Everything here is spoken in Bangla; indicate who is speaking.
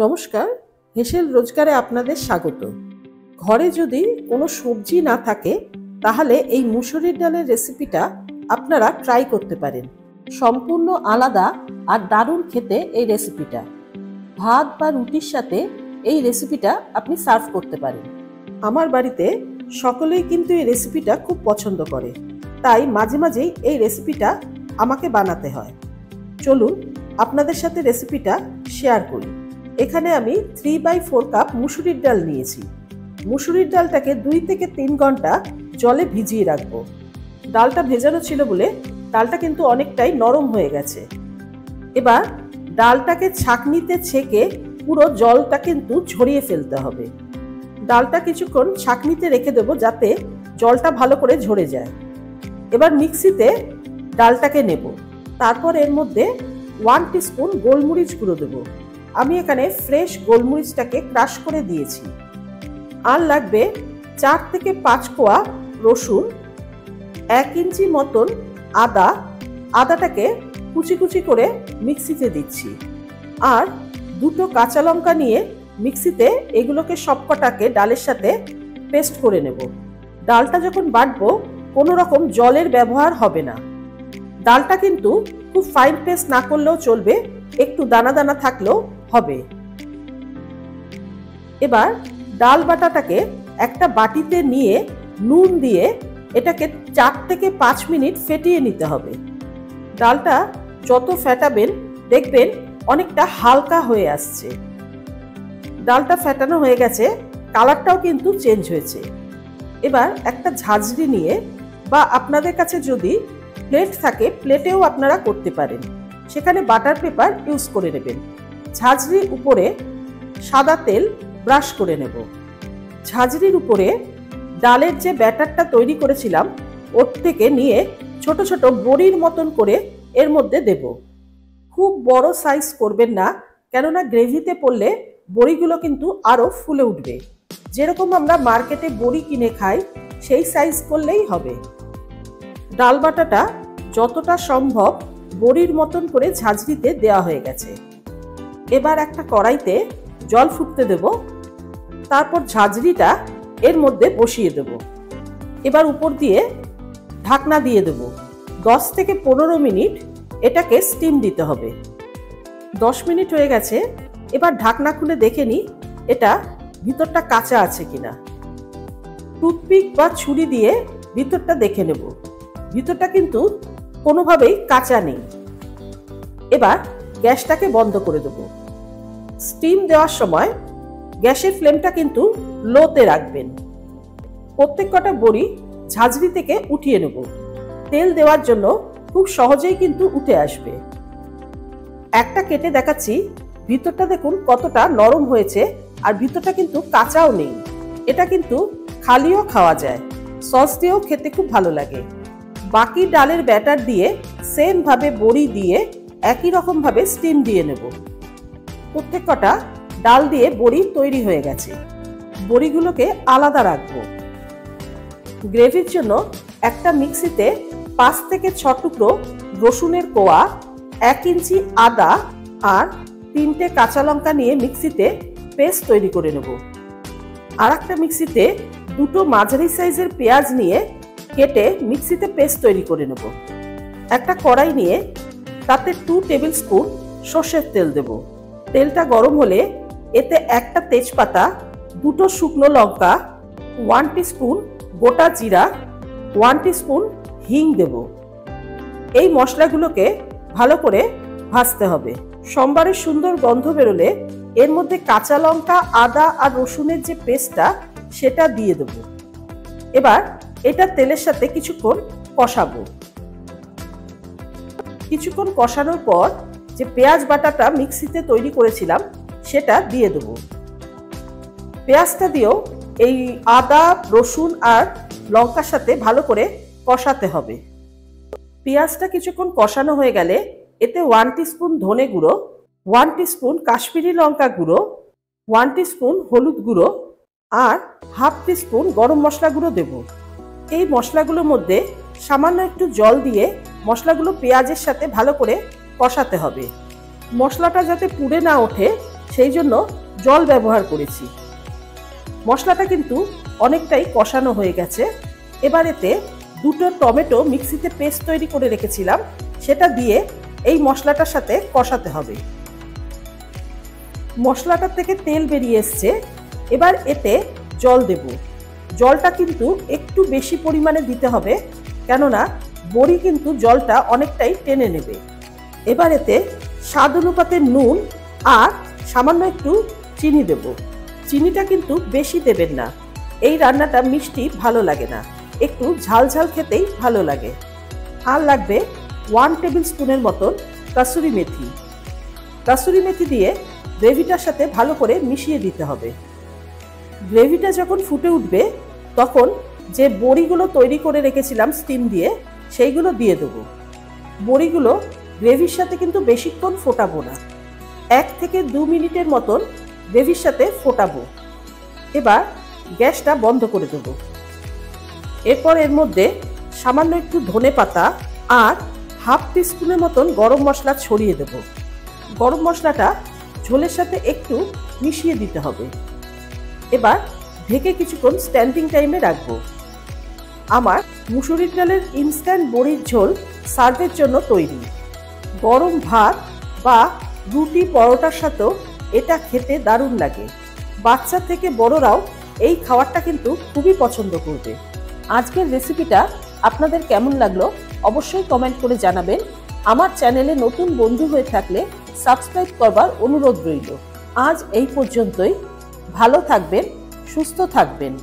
Speaker 1: নমস্কার, হেসেল রোজগারে আপনাদের স্বাগত। ঘরে যদি কোনো সবজি না থাকে তাহলে এই মুসুরির ডালের রেসিপিটা আপনারা ট্রাই করতে পারেন। সম্পূর্ণ আলাদা আর দারুণ খেতে এই রেসিপিটা। ভাত বা রুটির সাথে এই রেসিপিটা আপনি সার্ভ করতে পারেন। আমার বাড়িতে সকলেই কিন্তু এই রেসিপিটা খুব পছন্দ করে, তাই মাঝে মাঝেই এই রেসিপিটা আমাকে বানাতে হয়। চলুন আপনাদের সাথে রেসিপিটা শেয়ার করি। এখানে আমি 3/4 কাপ মুসুরির ডাল নিয়েছি। মুসুরির ডালটাকে 2 থেকে 3 ঘন্টা জলে ভিজিয়ে রাখবো। ডালটা ভেজানো ছিল বলে ডালটা কিন্তু অনেকটাই নরম হয়ে গেছে। এবার ডালটাকে ছাঁকনিতে ছেঁকে পুরো জলটা কিন্তু ঝরিয়ে ফেলতে হবে। ডালটা কিছুক্ষণ ছাঁকনিতে রেখে দেবো যাতে জলটা ভালো করে ঝরে যায়। এবার মিক্সিতে ডালটাকে নেব। তারপর এর মধ্যে 1 টিস্পুন গোলমরিচ গুঁড়ো দেবো। আমি এখানে ফ্রেশ গোলমরিচটাকে ক্রাশ করে দিয়েছি। আর লাগবে 4 থেকে 5 কোয়া রসুন, 1 ইঞ্চি মতন আদা। আদাটাকে কুচি কুচি করে মিক্সিতে দিচ্ছি। আর 2টো কাঁচা লঙ্কা নিয়ে মিক্সিতে এগুলোকে সবকটাকে ডালের সাথে পেস্ট করে নেব। ডালটা যখন বাটবো কোনো রকম জলের ব্যবহার হবে না। ডালটা কিন্তু খুব ফাইন পেস্ট না করলেও চলবে, একটু দানা দানা থাকলেও হবে। এবার ডাল বাটাটাকে একটা বাটিতে নিয়ে নুন দিয়ে এটাকে 4 থেকে 5 মিনিট ফেটিয়ে নিতে হবে। ডালটা যত ফেটাবেন দেখবেন অনেকটা হালকা হয়ে আসছে। ডালটা ফেটানো হয়ে গেছে, কালারটাও কিন্তু চেঞ্জ হয়েছে। এবার একটা ঝাঁঝরি নিয়ে বা আপনাদের কাছে যদি প্লেট থাকে প্লেটেও আপনারা করতে পারেন, সেখানে বাটার পেপার ইউজ করে নেবেন। ঝাঁঝরির উপরে সাদা তেল ব্রাশ করে নেব। ঝাঁঝরির উপরে ডালের যে ব্যাটারটা তৈরি করেছিলাম ওর থেকে নিয়ে ছোট ছোট বড়ির মতন করে এর মধ্যে দেব। খুব বড় সাইজ করবেন না, কেননা গ্রেভিতে পড়লে বড়িগুলো কিন্তু আরও ফুলে উঠবে। যেরকম আমরা মার্কেটে বড়ি কিনে খাই সেই সাইজ করলেই হবে। ডাল বাটাটা যতটা সম্ভব বড়ির মতন করে ঝাঁঝরিতে দেওয়া হয়ে গেছে। এবার একটা কড়াইতে জল ফুটতে দেব। তারপর ঝাঁঝরিটা এর মধ্যে বসিয়ে দেব। এবার উপর দিয়ে ঢাকনা দিয়ে দেব। 10 থেকে 15 মিনিট এটাকে স্টিম দিতে হবে। 10 মিনিট হয়ে গেছে। এবার ঢাকনা খুলে দেখে নিই এটা ভিতরটা কাঁচা আছে কিনা। টুথপিক বা ছুরি দিয়ে ভিতরটা দেখে নেব। ভিতরটা কিন্তু কোনোভাবেই কাঁচা নেই। এবার গ্যাসটাকে বন্ধ করে দেব। স্টিম দেওয়ার সময় গ্যাসের ফ্লেমটা কিন্তু লোতে রাখবেন। প্রত্যেক কটা বড়ি ঝাঁঝরি থেকে উঠিয়ে নেব। তেল দেওয়ার জন্য খুব সহজেই কিন্তু উঠে আসবে। একটা কেটে দেখাচ্ছি, ভিতরটা দেখুন কতটা নরম হয়েছে আর ভিতরটা কিন্তু কাঁচাও নেই। এটা কিন্তু খালিও খাওয়া যায়, সস দিয়েও খেতে খুব ভালো লাগে। বাকি ডালের ব্যাটার দিয়ে সেম ভাবে বড়ি দিয়ে একই রকম ভাবে স্টিম দিয়ে নেব। প্রত্যেক কটা ডাল দিয়ে বড়ি তৈরি হয়ে গেছে। বড়িগুলোকে আলাদা রাখবো। গ্রেভির জন্য একটা মিক্সিতে 5 থেকে 6 টুকরো রসুনের কোয়া, 1 ইঞ্চি আদা আর 3টে কাঁচা লঙ্কা নিয়ে মিক্সিতে পেস্ট তৈরি করে নেব। আর একটা মিক্সিতে 2টো মাঝারি সাইজের পেঁয়াজ নিয়ে কেটে মিক্সিতে পেস্ট তৈরি করে নেব। একটা কড়াই নিয়ে তাতে 2 টেবিল স্পুন সর্ষের তেল দেব। তেলটা গরম হলে এতে একটা তেজপাতা, 2টো শুকনো লঙ্কা, 1 টিস্পুন গোটা জিরা, 1 টিস্পুন হিং দেব। এই মশলাগুলোকে ভালো করে ভাজতে হবে। সম্বারের সুন্দর গন্ধ বেরোলে এর মধ্যে কাঁচা লঙ্কা, আদা আর রসুনের যে পেস্টটা সেটা দিয়ে দেব। এবার এটা তেলের সাথে কিছুক্ষণ কষাবো। কিছুক্ষণ কষানোর পর যে পেঁয়াজ বাটাটা মিক্সিতে তৈরি করেছিলাম সেটা দিয়ে দেব। পেঁয়াজটা দিয়েও এই আদা, রসুন আর লঙ্কার সাথে ভালো করে কষাতে হবে। পেঁয়াজটা কিছুক্ষণ কষানো হয়ে গেলে এতে 1 টিস্পুন ধনে গুঁড়ো, 1 টিস্পুন কাশ্মীরি লঙ্কা গুঁড়ো, 1 টিস্পুন হলুদ গুঁড়ো আর 1/2 টিস্পুন গরম মশলা গুঁড়ো দেব। এই মশলাগুলোর মধ্যে সামান্য একটু জল দিয়ে মশলাগুলো পেঁয়াজের সাথে ভালো করে কষাতে হবে। মশলাটা যাতে পুড়ে না ওঠে সেই জন্য জল ব্যবহার করেছি। মশলাটা কিন্তু অনেকটাই কষানো হয়ে গেছে। এবার এতে 2টো টমেটো মিক্সিতে পেস্ট তৈরি করে রেখেছিলাম, সেটা দিয়ে এই মশলাটার সাথে কষাতে হবে। মশলাটার থেকে তেল বেরিয়ে এসছে। এবার এতে জল দেব। জলটা কিন্তু একটু বেশি পরিমাণে দিতে হবে, কেননা বড়ি কিন্তু জলটা অনেকটাই টেনে নেবে। এবার এতে স্বাদ অনুপাতে নুন আর সামান্য একটু চিনি দেব। চিনিটা কিন্তু বেশি দেবেন না, এই রান্নাটা মিষ্টি ভালো লাগে না, একটু ঝাল ঝাল খেতেই ভালো লাগে। আর লাগবে 1 টেবিল স্পুনের মতন কাসুরি মেথি। কাসুরি মেথি দিয়ে গ্রেভিটার সাথে ভালো করে মিশিয়ে দিতে হবে। গ্রেভিটা যখন ফুটে উঠবে তখন যে বড়িগুলো তৈরি করে রেখেছিলাম স্টিম দিয়ে, সেইগুলো দিয়ে দেবো। বড়িগুলো গ্রেভির সাথে কিন্তু বেশিক্ষণ ফোটাবো না, 1 থেকে 2 মিনিটের মতন গ্রেভির সাথে ফোটাবো। এবার গ্যাসটা বন্ধ করে দেবো। এরপর এর মধ্যে সামান্য একটু ধনেপাতা আর হাফ টিস্পুনের মতন গরম মশলা ছড়িয়ে দেব। গরম মশলাটা ঝোলের সাথে একটু মিশিয়ে দিতে হবে। এবার ঢেকে কিছুক্ষণ স্ট্যান্ডিং টাইমে রাখবো। আমার মুসুরির ডালের ইনস্ট্যান্ট বড়ির ঝোল সার্ভের জন্য তৈরি। গরম ভাত বা রুটি পরোটার সাথেও এটা খেতে দারুণ লাগে। বাচ্চা থেকে বড়রাও এই খাবারটা কিন্তু খুবই পছন্দ করবে। আজকের রেসিপিটা আপনাদের কেমন লাগলো অবশ্যই কমেন্ট করে জানাবেন। আমার চ্যানেলে নতুন বন্ধু হয়ে থাকলে সাবস্ক্রাইব করবার অনুরোধ রইল। আজ এই পর্যন্তই। ভালো থাকবেন, সুস্থ থাকবেন।